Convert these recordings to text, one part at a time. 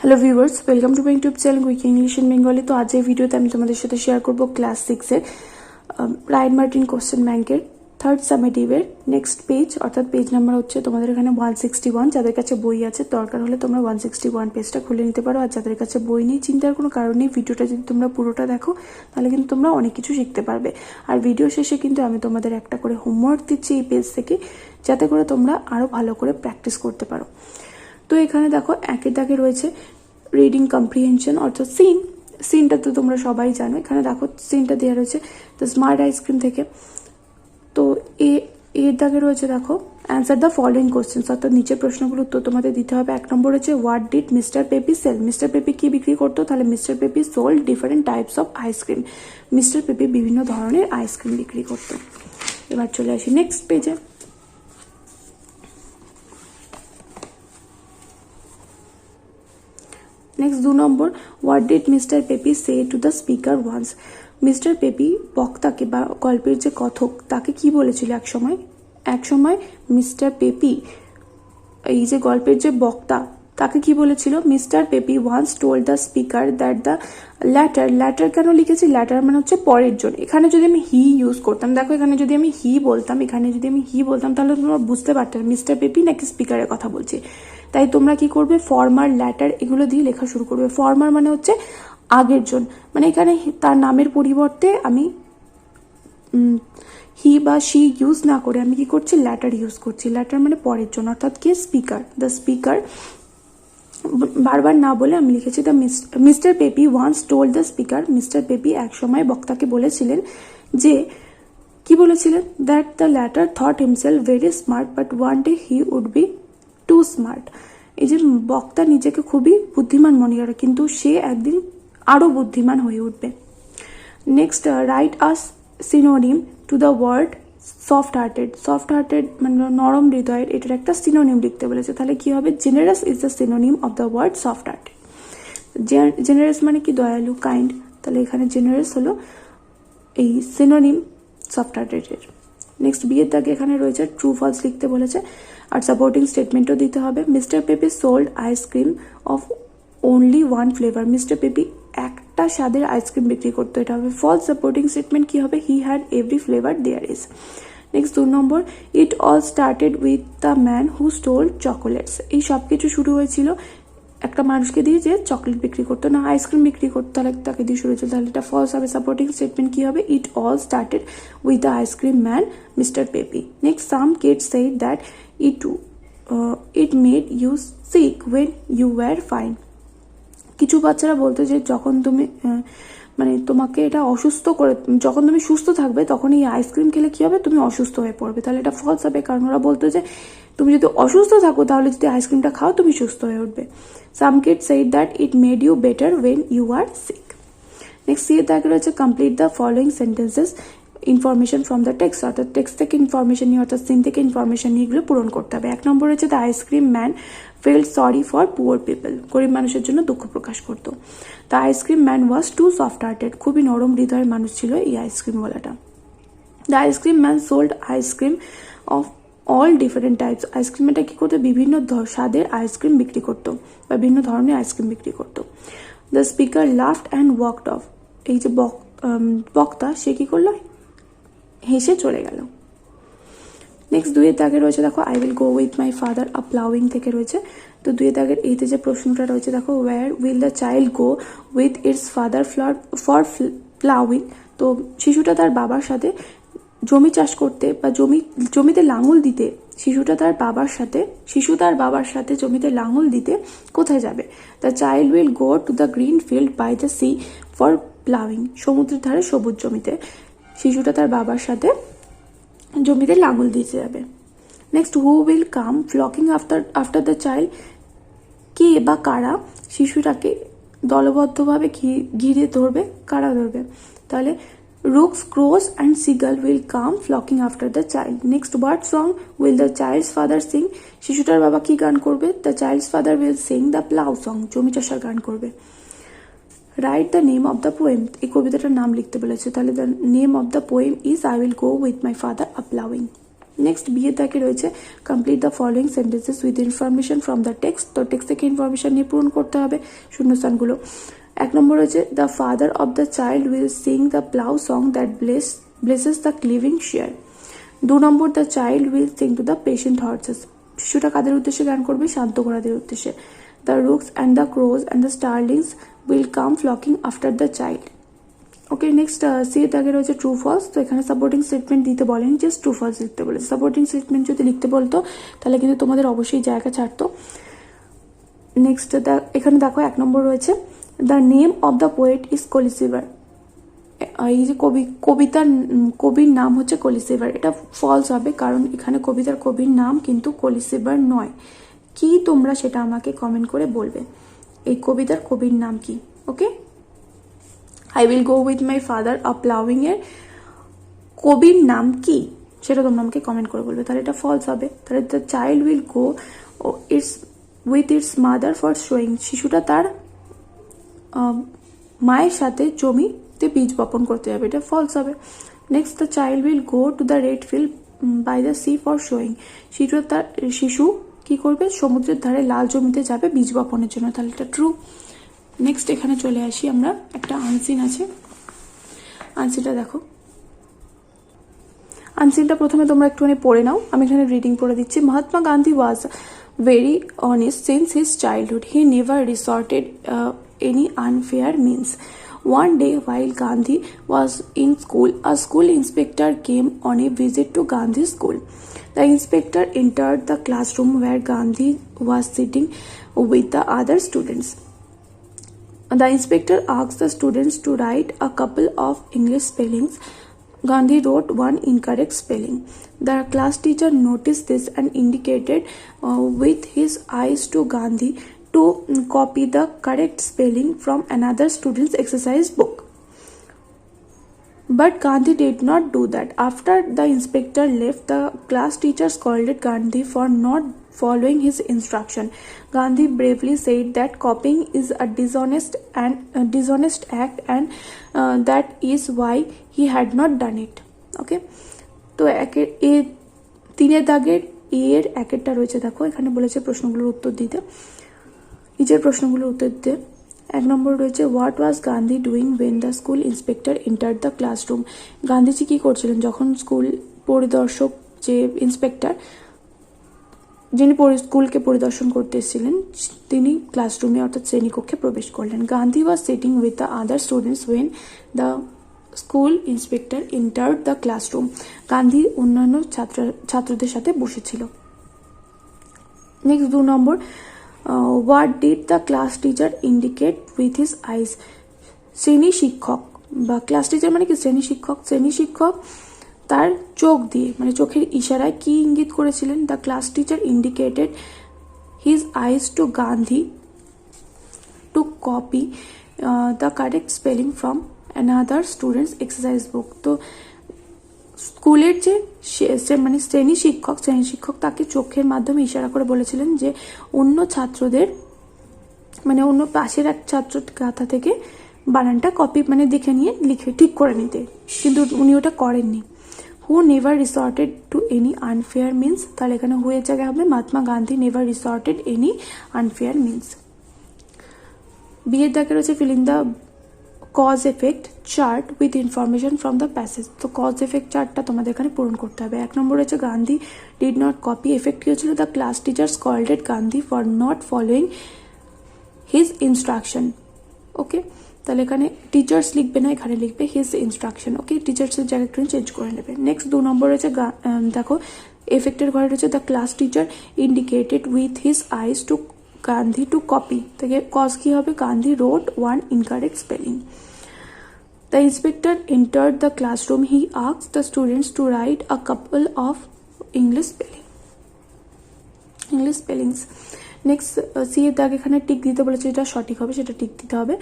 Hello viewers, welcome to my YouTube channel quick English in Bengali. তো আজ এই ভিডিওতে আমি তোমাদের সাথে শেয়ার করব ক্লাস 6-এর রাইট মার্টিন কোশ্চেন ব্যাংকের থার্ড সামেটিভের নেক্সট পেজ, অর্থাৎ পেজ নাম্বার হচ্ছে তোমাদের এখানে 161। যাদের কাছে বই আছে দরকার হলে তোমরা 161 পেজটা খুলে নিতে পারো। আর যাদের কাছে বই নেই, চিন্তার কোনো কারণ নেই। ভিডিওটা যদি তোমরা পুরোটা দেখো তাহলে কিন্তু তোমরা অনেক কিছু শিখতে পারবে। আর ভিডিও শেষে কিন্তু আমি তোমাদের একটা করে হোমওয়ার্ক দিচ্ছি এই পেজ থেকে, যাতে করে তোমরা আরও ভালো করে প্র্যাকটিস করতে পারো। তো এখানে দেখো একের দাগে রয়েছে রিডিং কম্প্রিহেনশন অর্থাৎ সিনটা তো তোমরা সবাই জানো। এখানে দেখো সিনটা দেওয়া রয়েছে দ্য স্মার্ট আইসক্রিম থেকে। তো এর দাগে রয়েছে দেখো অ্যান্সার দ্য ফলোইং কোশ্চেন্স, অর্থাৎ নিচের প্রশ্নগুলো উত্তর তোমাদের দিতে হবে। 1 নম্বর হচ্ছে what did mister Pepi sell. Mr Pepi কি বিক্রি করতো? তাহলে Mr Pepi sold different types of ice cream. Mr Pepi বিভিন্ন ধরনের আইসক্রিম বিক্রি করতো। এবার চলে আসি নেক্সট পেজে। Next 2 number, what did mister Pepe say to the speaker once. Mister Pepe বক্তাকে বা গল্পের যে কথক তাকে কি বলেছিল এক সময় মিস্টার পেপি, এই যে গল্পের যে বক্তা তাকে কি বলেছিল? Mr Pepi once told the speaker that the latter কেন লিখেছি? ল্যাটার মানে হচ্ছে পরের জন। এখানে যদি আমি হি ইউজ করতাম, দেখো এখানে যদি আমি হি বলতাম তাহলে তোমরা বুঝতে পারতাম মিস্টার পেপি নাকি স্পিকারের কথা বলছি। তাই তোমরা কি করবে? ফর্মার, ল্যাটার এগুলো দিয়ে লেখা শুরু করবে। ফর্মার মানে হচ্ছে আগের জন, মানে এখানে তার নামের পরিবর্তে আমি হি বা শি ইউজ না করে আমি কি করছি? ল্যাটার ইউজ করছি। ল্যাটার মানে পরের জন, অর্থাৎ কি? স্পিকার। দ্য স্পিকার বারবার না বলে আমি লিখেছি the Mr Pepi once told the speaker. Mr Pepi এক সময় বক্তাকে বলেছিলেন যে, কি বলেছিলেন? That the latter thought himself very smart but one day he would be too smart. এই যে বক্তা নিজেকে খুবই বুদ্ধিমান মনে করে, কিন্তু সে একদিন আরো বুদ্ধিমান হয়ে উঠবে। Next, write as synonym to the word soft hearted মানে নরম হৃদয়ের, এটার একটা সিনোনিম লিখতে বলেছে। তাহলে কি হবে? Generous is the synonym of the word soft hearted. Generous মানে কি? দয়ালু, কাইন্ড। তাহলে এখানে জেনারাস হলো এই সিনোনিম সফট হার্টেডের। নেক্সট বিয়ের দাগে এখানে রয়েছে ট্রু ফলস লিখতে বলেছে, আর সাপোর্টিং স্টেটমেন্টও দিতে হবে। Mister Pepi sold ice cream of only one flavour. Mister peppy একটা স্বাদের আইসক্রিম বিক্রি করতো, এটা হবে ফলস। সাপোর্টিং স্টেটমেন্ট কি হবে? He had every flavour there is. Next 2 number, it all started with the man who stole chocolates. এই সব কিছু শুরু হয়েছিল একটা মানুষকে দিয়ে যে চকলেট বিক্রি করতো, না আইসক্রিম বিক্রি করতো, তাহলে তাকে দিয়ে শুরু হয়েছিল, তাহলে এটা ফলস হবে। সাপোর্টিং স্টেটমেন্ট কি হবে? It all started with the ice cream man Mr Pepi. Next, some kids said that it made you sick when you were fine. কিছু বাচ্চারা বলতো যে যখন তুমি মানে তোমাকে এটা অসুস্থ করে, যখন তুমি সুস্থ থাকবে তখন এই আইসক্রিম খেলে কি হবে? তুমি অসুস্থ হয়ে পড়বে। তাহলে এটা ফলস হবে, কারণ ওরা বলতো যে তুমি যদি অসুস্থ থাকো তাহলে যদি আইসক্রিমটা খাও তুমি সুস্থ হয়ে উঠবে। Some kids said that it made you better when you are sick. Next C এর দাগে রয়েছে complete the following sentences information from the text, অর্থাৎ টেক্সট থেকে ইনফরমেশন নিয়ে, অর্থাৎ সিন থেকে ইনফরমেশন নিয়ে এগুলো পূরণ করতে হবে। 1 নম্বর হচ্ছে the ice cream man felt sorry for poor people. গরিব মানুষের জন্য দুঃখ প্রকাশ করতো। The ice cream man was too soft hearted. খুবই নরম হৃদয়ের মানুষ ছিল এই আইসক্রিমওয়ালাটা। The ice cream man sold ice cream of all different types. আইসক্রিমটা কি করতো? বিভিন্ন স্বাদের আইসক্রিম বিক্রি করতো বা বিভিন্ন ধরনের আইসক্রিম বিক্রি করতো। The speaker laughed and walked of. এই যে বক্তা সে কি করলো? হেসে চলে গেল। নেক্সট 2 এর দাগে রয়েছে দেখো I will go with my father a ploughing থেকে রয়েছে। তো 2 এর দাগের এইতে যে প্রশ্নটা রয়েছে দেখো, where will the child go with its father for ploughing. তো শিশুটা তার বাবার সাথে জমি চাষ করতে বা জমিতে লাঙল দিতে, শিশু তার বাবার সাথে জমিতে লাঙল দিতে কোথায় যাবে? The child will go to the green field by the sea for ploughing. সমুদ্রের ধারে সবুজ জমিতে শিশুটা তার বাবার সাথে জমিতে লাঙল দিতে যাবে। Next, who will come flocking after the child. কে বা কারা শিশুটাকে দলবদ্ধভাবে ঘিরে ধরবে? কারা ধরবে? তাহলে rooks, crows and seagull will come flocking after the child. Next, what song will the child's father sing. শিশুটার বাবা কি গান করবে? The child's father will sing the plough song. জমি চাষার গান করবে। Write the name of the poem. এই কবিতাটার নাম লিখতে বলেছে, তাহলে the name of the poem is I will go with my father a ploughing. Next বিয়ের দাগে রয়েছে complete the following sentences with information from the text. তো টেক্সট থেকে ইনফরমেশন নিয়ে পূরণ করতে হবে শূন্যস্থানগুলো। 1 নম্বর রয়েছে the father of the child will sing the plough song that blesses the cleaving share. 2 number the child will sing to the patient horses. শিশুটা কাদের উদ্দেশ্যে গান করবে? শান্ত ঘোড়াদের উদ্দেশ্যে। The rooks and the crows and the starlings will come flocking after the child. Okay, next C এর দাগে রয়েছে ট্রু ফলস। তো এখানে সাপোর্টিং স্টেটমেন্ট দিতে বলেন, জাস্ট ট্রু ফলস লিখতে বলেছে। সাপোর্টিং স্টেটমেন্ট যদি লিখতে বলতো তাহলে কিন্তু তোমাদের অবশ্যই জায়গা ছাড়তো। নেক্সট এখানে দেখো 1 নম্বর রয়েছে the name of the poet is কোলিসিভার। এই যে কবির নাম হচ্ছে কোলিসিভার, এটা ফলস হবে কারণ এখানে কবির নাম কিন্তু কোলিসিভার নয়। কি তোমরা সেটা আমাকে কমেন্ট করে বলবে, এই কবির নাম কি? Okay, I will go with my father a ploughing এর কবির নাম কি সেটা তোমরা আমাকে কমেন্ট করে বলবে, তাহলে এটা ফলস হবে। তাহলে the child will go with its mother for sowing. শিশুটা তার মায়ের সাথে জমিতে বীজ বপন করতে যাবে, এটা ফলস হবে। Next the child will go to the red field by the sea for sowing. শিশু কি করবে? সমুদ্রের ধারে লাল জমিতে যাবে বীজ বপনের জন্য, তাহলে এটা ট্রু। নেক্সট এখানে চলে আসি আমরা, একটা আনসিন আছে, আনসিনটা দেখো। আনসিনটা প্রথমে তোমরা একটুখানি পড়ে নাও, আমি এখানে রিডিং পড়ে দিচ্ছি। মহাত্মা গান্ধী ওয়াজ very honest since his childhood. He never resorted any unfair means. One day while Gandhi was in school, a school inspector came on a visit to Gandhi's school. The inspector entered the classroom where Gandhi was sitting with the other students. The inspector asked the students to write a couple of English spellings. Gandhi wrote one incorrect spelling. The class teacher noticed this and indicated with his eyes to Gandhi to copy the correct spelling from another student's exercise book. But Gandhi did not do that. After the inspector left, the class teacher scolded Gandhi for not following his instruction. Gandhi bravely said that copying is a dishonest act and that is why he had not done it. Okay, তো তিনের দাগের এর একেরটা রয়েছে দেখো, এখানে বলেছে প্রশ্নগুলোর উত্তর দিতে, নিজের প্রশ্নগুলোর উত্তর দিতে। 1 নম্বর রয়েছে what was Gandhi doing when the school inspector entered the classroom. Gandhiji কি করছিলেন যখন স্কুল পরিদর্শক যে ইন্সপেক্টর যিনি স্কুলকে পরিদর্শন করতে এসেছিলেন তিনি ক্লাসরুমে অর্থাৎ শ্রেণীকক্ষে প্রবেশ করলেন। Gandhi was sitting with the other students when the school inspector entered the classroom. Gandhi অন্যান্য ছাত্রদের সাথে বসেছিল। Next 2 number what did the class teacher indicate with his eyes. শ্রেণী শিক্ষক বা ক্লাস টিচার মানে কি শ্রেণী শিক্ষক তার চোখ দিয়ে মানে চোখের ইশারায় কি ইঙ্গিত করেছিলেন? The class teacher indicated his eyes to Gandhi to copy the correct spelling from another students exercise book. তো স্কুলের যে মানে শ্রেণী শিক্ষক তাকে চোখের মাধ্যমে ইশারা করে বলেছিলেন যে অন্য ছাত্রদের মানে অন্য পাশের এক ছাত্র খাতা থেকে বানানটা কপি মানে দেখে নিয়ে লিখে ঠিক করে নিতে, কিন্তু উনি ওটা করেননি। Who never resorted to any unfair means, তাহলে এখানে হয়ে জায়গায় হবে Mahatma Gandhi never resorted any unfair means. বিয়ের দাগে রয়েছে fill in the cause effect chart with information from the passage. তো কজ এফেক্ট চার্টটা তোমাদের এখানে পূরণ করতে হবে। 1 নম্বর রয়েছে Gandhi did not copy. Effect কি হচ্ছিল? The class teacher scolded Gandhi for not following his instruction. Okay, তাহলে এখানে টিচার্স লিখবে না, এখানে লিখবে হিজ ইনস্ট্রাকশন। ওকে, টিচার্সের জায়গায় একটু চেঞ্জ করে নেবে। নেক্সট 2 নম্বর রয়েছে দেখো এফেক্টের ঘরে রয়েছে the class teacher indicated with his eyes to Gandhi to copy. থেকে কজ কি হবে? Gandhi wrote one incorrect spelling. The inspector entered the classroom. He asked the students to write a couple of English spellings. Next, C এর দাগ এখানে tick দিতে বলেছে, যেটা সঠিক হবে সেটা টিক দিতে হবে।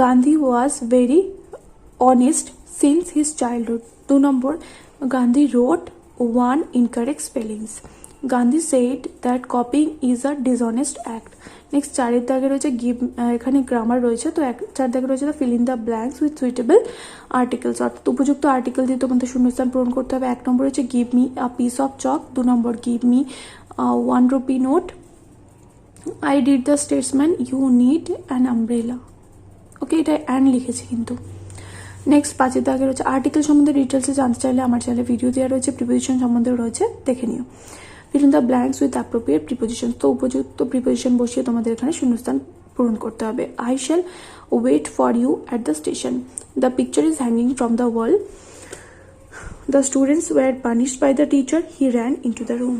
Gandhi was very honest since his childhood. 2 number Gandhi wrote one incorrect spellings. Gandhi said that copying is a dishonest act. Next 4 দাগে রয়েছে গিভ, এখানে গ্রামার রয়েছে, তো 4 দাগে রয়েছে fill in the blanks with suitable articles, অর্থাৎ উপযুক্ত আর্টিকেল দিয়ে তোমাদের শূন্যস্থান পূরণ করতে হবে। 1 নম্বর হচ্ছে give me a piece of chalk, 2 নম্বর give me 1 rupee note, I did the Statesman, you need an umbrella. Okay, এটা অ্যান্ড লিখেছি কিন্তু। নেক্সট 5 দাগে রয়েছে আর্টিকেল সম্বন্ধে ডিটেলসে জানতে চাইলে আমার চ্যানেলে ভিডিও দেওয়া রয়েছে, প্রিপোজিশন সম্বন্ধেও রয়েছে, দেখে নিও। Feel in the blanks with appropriate preposition, তো উপযুক্ত প্রিপোজিশন বসিয়ে তোমাদের এখানে শূন্যস্থান পূরণ করতে হবে। I shall wait for you at the station, the picture is hanging from the wall, the students were punished by the teacher, he ran into the room.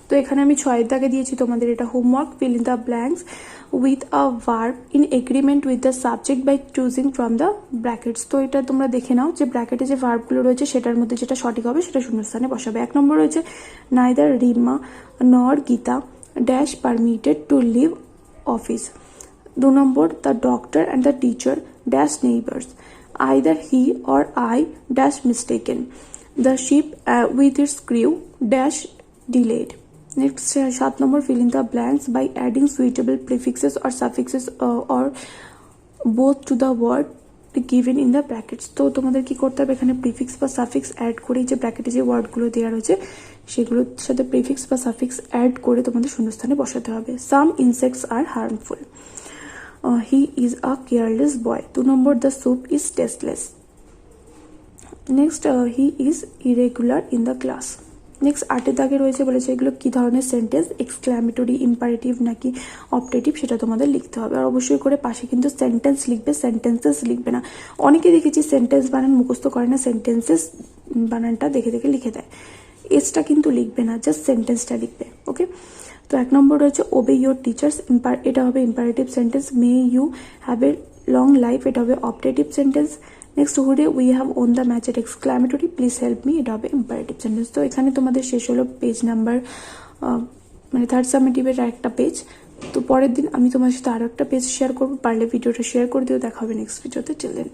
তো এখানে আমি 6 দাগে দিয়েছি তোমাদের এটা homework. Fill in the blanks with a verb in agreement with the subject by choosing from the brackets, তো এটা তোমরা দেখে নাও যে ব্র্যাকেটে যে ভার্বগুলো রয়েছে সেটার মধ্যে যেটা সঠিক হবে সেটা শূন্যস্থানে বসাবে। 1 নম্বর রয়েছে neither Rima nor Gita dash permitted to leave office, 2 number the doctor and the teacher dash neighbours, either he or I dash mistaken, the ship with its crew dash delayed. Next 7 number fill in the blanks by adding suitable prefixes or suffixes or both to the word given in the brackets, তো তোমাদের কি করতে হবে এখানে prefix বা suffix add করে যে ব্র্যাকেটে যে ওয়ার্ডগুলো দেওয়া রয়েছে সেগুলোর সাথে প্রিফিক্স বা সাফিক্স অ্যাড করে তোমাদের শূন্যস্থানে বসাতে হবে। Some insects are harmful, he is a careless boy, 2 number the soup is tasteless. Next he is irregular in the class. Next 8 দাগে রয়েছে বলেছে এগুলো কি ধরনের সেন্টেন্স, এক্সক্লামেটরি, ইম্পারেটিভ নাকি অপটেটিভ সেটা তোমাদের লিখতে হবে। আর অবশ্যই করে পাশে কিন্তু সেন্টেন্স লিখবে, সেন্টেন্সেস লিখবে না। অনেকে দেখেছি সেন্টেন্স বানান মুখস্থ করে না, সেন্টেন্সেস বানানটা দেখে দেখে লিখে দেয়, এসটা কিন্তু লিখবে না, জাস্ট সেন্টেন্সটা লিখবে। ওকে, তো 1 নম্বর রয়েছে ওবে ইউর টিচার্স, এটা হবে imperative sentence. May you have a long life, এটা হবে optative sentence. Next hurrah we have won the match এট এক্সক্লামেটরি, প্লিজ হেল্প মি, এটা হবে ইম্পারেটিভ সেন্টেন্স। তো এখানে তোমাদের শেষ হলো পেজ নাম্বার মানে 3rd সামেটিভের একটা পেজ। তো পরের দিন আমি তোমার সাথে আরও একটা পেজ শেয়ার করবো, পারলে ভিডিওটা শেয়ার করে দিও। দেখা হবে নেক্সট ভিডিওতে, চিলড্রেন।